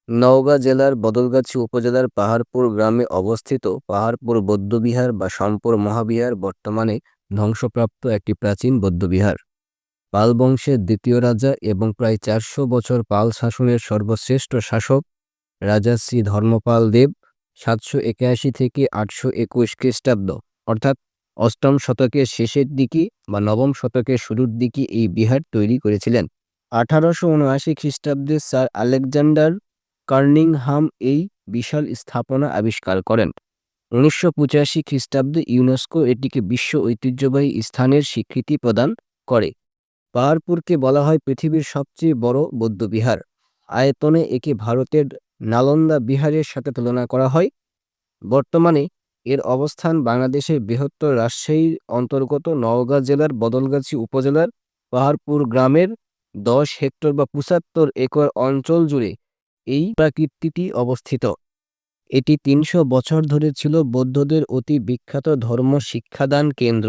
নওগাঁ জেলার বদলগাছি উপজেলার পাহাড়পুর গ্রামে অবস্থিত পাহাড়পুর বৌদ্ধবিহার বা সম্পর মহাবিহার বর্তমানে ধ্বংসপ্রাপ্ত একটি প্রাচীন বৌদ্ধবিহার। পাল বংশের দ্বিতীয় রাজা এবং প্রায় 400 বছর পাল শাসনের সর্বশ্রেষ্ঠ শাসক রাজা শ্রী ধর্মপাল দেব 781 থেকে 821 খ্রিস্টাব্দ অর্থাৎ অষ্টম শতকের শেষের দিকে বা নবম শতকের শুরুর দিকে এই বিহার তৈরি করেছিলেন। 1879 খ্রিস্টাব্দে স্যার আলেকজান্ডার কার্নিংহাম এই বিশাল স্থাপনা আবিষ্কার করেন। 1985 খ্রিস্টাব্দে ইউনেস্কো এটিকে বিশ্ব ঐতিহ্যবাহী স্থানের স্বীকৃতি প্রদান করে। পাহাড়পুরকে বলা হয় পৃথিবীর সবচেয়ে বড় বৌদ্ধবিহার। আয়তনে একে ভারতের নালন্দা বিহারের সাথে তুলনা করা হয়। বর্তমানে এর অবস্থান বাংলাদেশের বৃহত্তর রাজশাহীর অন্তর্গত নওগাঁ জেলার বদলগাছি উপজেলার পাহাড়পুর গ্রামের 10 হেক্টর বা 75 একর অঞ্চল জুড়ে এই প্রাকৃতিটি অবস্থিত। এটি 300 বছর ধরে ছিল বৌদ্ধদের অতি বিখ্যাত ধর্ম শিক্ষাদান কেন্দ্র।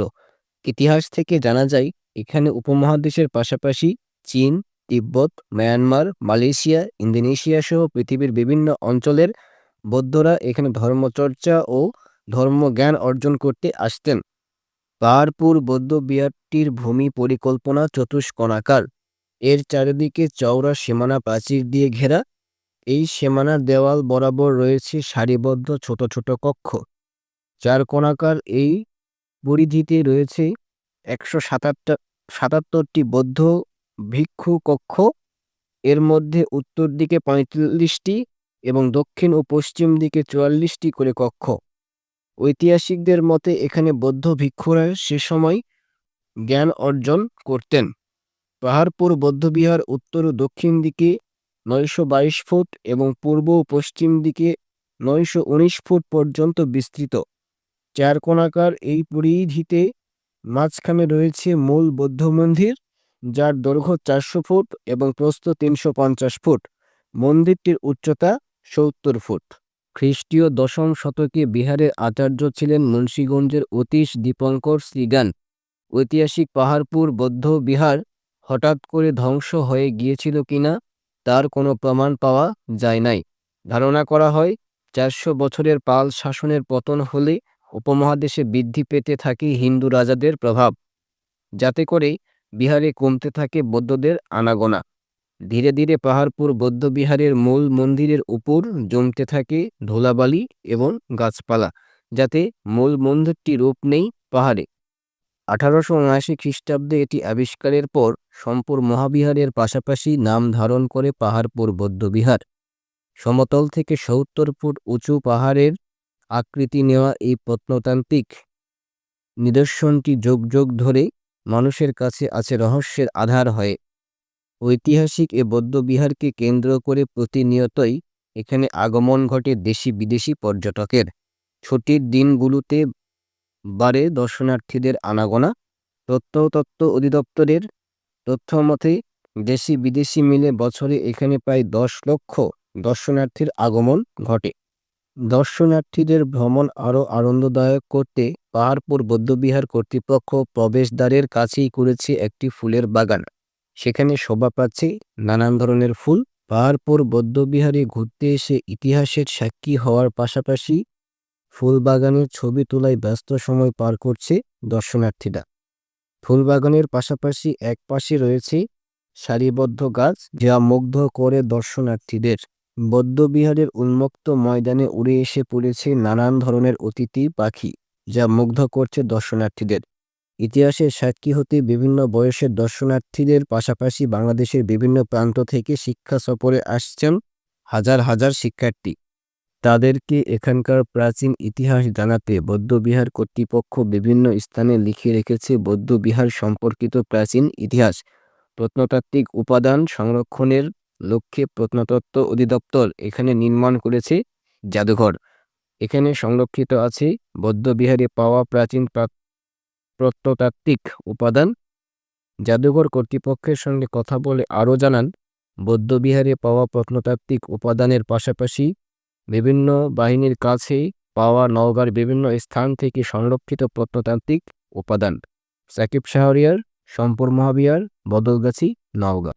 ইতিহাস থেকে জানা যায় এখানে উপমহাদেশের পাশাপাশি চীন, তিব্বত, মায়ানমার, মালয়েশিয়া, ইন্দোনেশিয়া সহ পৃথিবীর বিভিন্ন অঞ্চলের বৌদ্ধরা এখানে ধর্মচর্চা ও ধর্মজ্ঞান অর্জন করতে আসতেন। পাহাড়পুর বৌদ্ধ বিহারটির ভূমি পরিকল্পনা চতুষ্কোণাকার। এর চারিদিকে চওড়া সীমানা প্রাচীর দিয়ে ঘেরা। এই সীমানা দেওয়াল বরাবর রয়েছে সারিবদ্ধ ছোট ছোট কক্ষ। চারকোণাকার এই পরিধিতে রয়েছে 177টি বৌদ্ধ ভিক্ষু কক্ষ। এর মধ্যে উত্তর দিকে 45টি এবং দক্ষিণ ও পশ্চিম দিকে 44টি করে কক্ষ। ঐতিহাসিকদের মতে এখানে বৌদ্ধ ভিক্ষুরা সে সময় জ্ঞান অর্জন করতেন। পাহাড়পুর বৌদ্ধবিহার উত্তর ও দক্ষিণ দিকে 922 ফুট এবং পূর্ব ও পশ্চিম দিকে 919 ফুট পর্যন্ত বিস্তৃত। চারকোণাকার এই পরিধিতে মাঝখানে রয়েছে মূল বৌদ্ধ মন্দির, যার দৈর্ঘ্য 400 ফুট এবং প্রস্থ 350 ফুট। মন্দিরটির উচ্চতা 70 ফুট। খ্রিস্টীয় 10ম শতকে বিহারের আচার্য ছিলেন মুন্সিগঞ্জের অতীশ দীপঙ্কর শ্রীজ্ঞান। ঐতিহাসিক পাহাড়পুর বৌদ্ধ বিহার হঠাৎ করে ধ্বংস হয়ে গিয়েছিল কিনা তার কোনো প্রমাণ পাওয়া যায় নাই। ধারণা করা হয় 400 বছরের পাল শাসনের পতন হলে উপমহাদেশে বৃদ্ধি পেতে থাকে হিন্দু রাজাদের প্রভাব, যাতে করে বিহারে কমতে থাকে বৌদ্ধদের আনাগোনা। ধীরে ধীরে পাহাড়পুর বৌদ্ধবিহারের মূল মন্দিরের উপর জমতে থাকে ধুলাবালি এবং গাছপালা, যাতে মূল মন্দিরটি রূপ নেই পাহাড়ে। 1879 খ্রিস্টাব্দে এটি আবিষ্কারের পর সম্পর মহাবিহারের পাশাপাশি নাম ধারণ করে পাহাড়পুর বৌদ্ধবিহার। সমতল থেকে 70 ফুট উঁচু পাহাড়ের আকৃতি নেওয়া এই প্রত্নতান্ত্রিক নিদর্শনটি যুগ যুগ ধরে মানুষের কাছে আছে রহস্যের আধার হয়ে। ঐতিহাসিক এ বৌদ্ধবিহারকে কেন্দ্র করে প্রতিনিয়তই এখানে আগমন ঘটে দেশি বিদেশি পর্যটকের। ছুটির দিনগুলোতে বাড়ে দর্শনার্থীদের আনাগোনা। প্রত্নতত্ত্ব অধিদপ্তরের তথ্য মতে দেশি বিদেশি মিলে বছরে এখানে প্রায় 10 লক্ষ দর্শনার্থীর আগমন ঘটে। দর্শনার্থীদের ভ্রমণ আরও আনন্দদায়ক করতে পাহাড়পুর বৌদ্ধবিহার কর্তৃপক্ষ প্রবেশদ্বারের কাছেই করেছে একটি ফুলের বাগান। সেখানে শোভা পাচ্ছে নানান ধরনের ফুল। পাহাড়পুর বৌদ্ধবিহারে ঘুরতে এসে ইতিহাসের সাক্ষী হওয়ার পাশাপাশি ফুলবাগানের ছবি তোলায় ব্যস্ত সময় পার করছে দর্শনার্থীরা। ফুলবাগানের পাশাপাশি এক পাশে রয়েছে সারিবদ্ধ গাছ, যা মুগ্ধ করে দর্শনার্থীদের। বৌদ্ধবিহারের উন্মুক্ত ময়দানে উড়ে এসে পড়েছে নানান ধরনের অতিথি পাখি, যা মুগ্ধ করছে দর্শনার্থীদের। ইতিহাসের সাক্ষী হতে বিভিন্ন বয়সের দর্শনার্থীদের পাশাপাশি বাংলাদেশের বিভিন্ন প্রান্ত থেকে শিক্ষা সফরে আসছেন হাজার হাজার শিক্ষার্থী। তাদেরকে এখানকার প্রাচীন ইতিহাস জানাতে বৌদ্ধবিহার কর্তৃপক্ষ বিভিন্ন স্থানে লিখে রেখেছে বৌদ্ধবিহার সম্পর্কিত প্রাচীন ইতিহাস। প্রত্নতাত্ত্বিক উপাদান সংরক্ষণের লক্ষ্যে প্রত্নতত্ত্ব অধিদপ্তর এখানে নির্মাণ করেছে জাদুঘর। এখানে সংরক্ষিত আছে বৌদ্ধবিহারে পাওয়া প্রাচীন প্রত্নতাত্ত্বিক উপাদান। জাদুঘর কর্তৃপক্ষের সঙ্গে কথা বলে আরও জানান, বৌদ্ধবিহারে পাওয়া প্রত্নতাত্ত্বিক উপাদানের পাশাপাশি বিভিন্ন বাহিনীর কাছে পাওয়া নওগাঁর বিভিন্ন স্থান থেকে সংরক্ষিত প্রত্নতাত্ত্বিক উপাদান। সাকিব শাহরিয়ার, সম্পর মহাবিহার, বদলগাছি, নওগাঁ।